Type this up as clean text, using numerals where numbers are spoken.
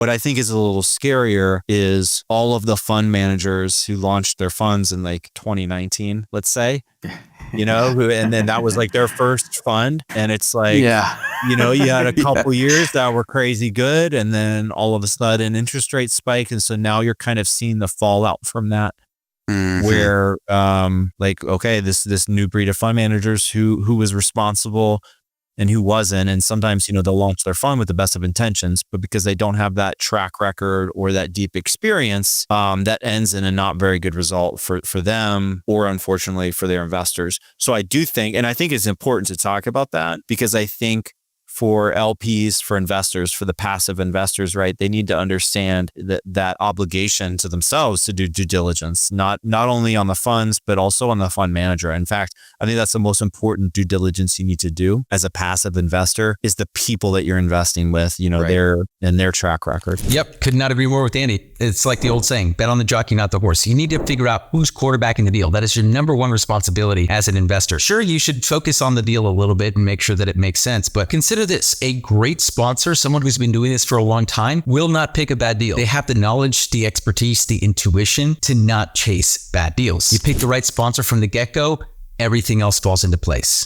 What I think is a little scarier is all of the fund managers who launched their funds in like 2019, let's say, and then that was like their first fund. And it's like, you had a couple years that were crazy good. And then all of a sudden interest rates spike. And so now you're kind of seeing the fallout from that. Where okay, this new breed of fund managers who was responsible and who wasn't. And sometimes, they'll launch their fund with the best of intentions, but because they don't have that track record or that deep experience, that ends in a not very good result for them, or unfortunately for their investors. So I do think, and I think it's important to talk about that, because I think for LPs, for investors, for the passive investors, right, they need to understand that obligation to themselves to do due diligence, not only on the funds, but also on the fund manager. In fact, I think that's the most important due diligence you need to do as a passive investor, is the people that you're investing with, their track record. Yep. Could not agree more with Andy. It's like the old saying, bet on the jockey, not the horse. You need to figure out who's quarterbacking the deal. That is your number one responsibility as an investor. Sure, you should focus on the deal a little bit and make sure that it makes sense, but consider this: a great sponsor, someone who's been doing this for a long time, will not pick a bad deal. They have the knowledge, the expertise, the intuition to not chase bad deals. You pick the right sponsor from the get-go, everything else falls into place.